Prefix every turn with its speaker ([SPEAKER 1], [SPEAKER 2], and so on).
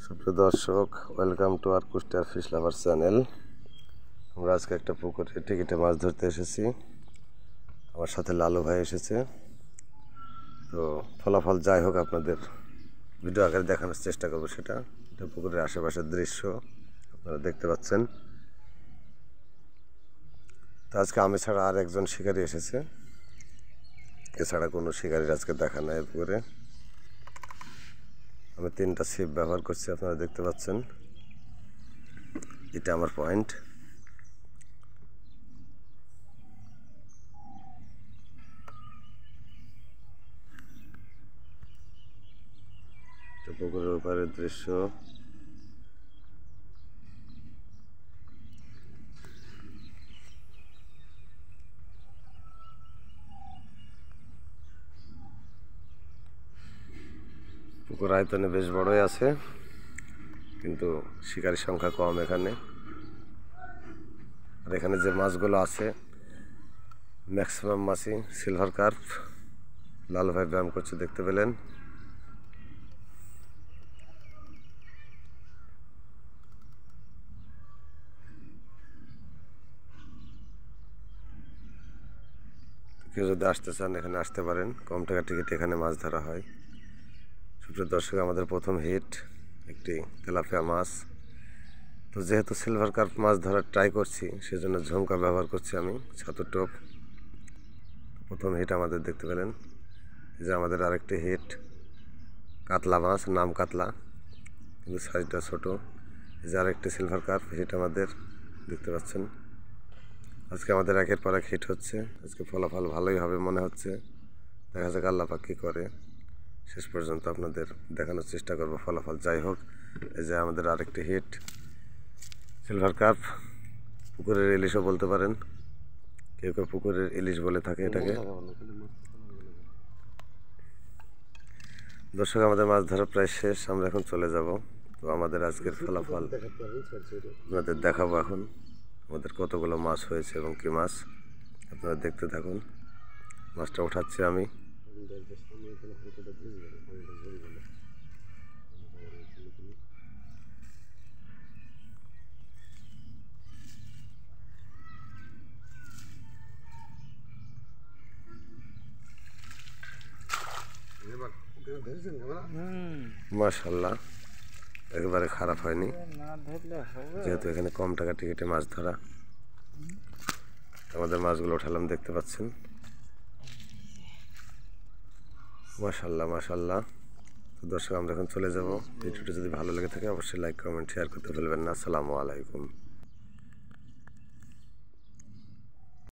[SPEAKER 1] সুপ্রিয় দর্শক, welcome to আর কুষ্টিয়ার ফিশ লাভার চ্যানেল। আমরা আজকে একটা পুকুরে টিকিটে মাছ ধরতে এসেছি। আমার সাথে লালু ভাই এসেছে। তো ফলাফল যাই হোক, আপনাদের ভিডিও আকারে দেখানোর চেষ্টা করবো। সেটা পুকুরের আশেপাশের দৃশ্য আপনারা দেখতে পাচ্ছেন। তো আজকে আমি ছাড়া আর একজন শিকারী এসেছে, এছাড়া কোনো শিকারীর আজকে দেখা নাই পুকুরে। আমি 3টা ছিপ ব্যবহার করছি, আপনারা দেখতে পাচ্ছেন। এটা আমার পয়েন্ট। পুকুরের ওপারের দৃশ্য। পুকুর আয়তনে বেশ বড়ই আছে, কিন্তু শিকারির সংখ্যা কম এখানে। আর এখানে যে মাছগুলো আছে ম্যাক্সিমাম মাছই সিলভার কার্প। লালু ভাই ব্যায়াম করছে, দেখতে পেলেন। কেউ যদি আসতে চান এখানে আসতে পারেন, কম টাকা টিকিটে এখানে মাছ ধরা হয়। সুপ্রিয় দর্শক, আমাদের প্রথম হিট একটি তেলাপিয়া মাছ। তো যেহেতু সিলভার কার্প মাছ ধরার ট্রাই করছি, সেজন্য ঝুমকা ব্যবহার করছি আমি, ছাতুর টোপ। প্রথম হিট আমাদের দেখতে পেলেন। এই যে আমাদের আরেকটি হিট কাতলা মাছ, নাম কাতলা, কিন্তু সাইজটা ছোট। এই যে আরেকটি সিলভার কার্প হিট আমাদের দেখতে পাচ্ছেন। আজকে আমাদের একের পর এক হিট হচ্ছে। আজকে ফলাফল ভালোই হবে মনে হচ্ছে। দেখা যাক আল্লাহ পাক কী করে। শেষ পর্যন্ত আপনাদের দেখানোর চেষ্টা করব ফলাফল যাই হোক। এই যে আমাদের আরেকটি হিট সিলভার কার্প, পুকুরের ইলিশও বলতে পারেন, কেউ কেউ পুকুরের ইলিশ বলে থাকে এটাকে। দর্শক, আমাদের মাছ ধরা প্রায় শেষ, আমরা এখন চলে যাব। তো আমাদের আজকের ফলাফল আপনাদের দেখাবো এখন। আমাদের কতগুলো মাছ হয়েছে এবং কী মাছ, আপনারা দেখতে থাকুন। মাছটা উঠাচ্ছি আমি। মাশাআল্লাহ, একেবারে খারাপ হয়নি, যেহেতু এখানে কম টাকা টিকিটে মাছ ধরা। আমাদের মাছগুলো উঠালাম, দেখতে পাচ্ছেন। মাশাআল্লাহ মাশাআল্লাহ। তো দর্শক, আমরা এখন চলে যাব। ভিডিওটি যদি ভালো লেগে থাকে অবশ্যই লাইক, কমেন্ট, শেয়ার করতে ভুলবেন না। আসসালামু আলাইকুম।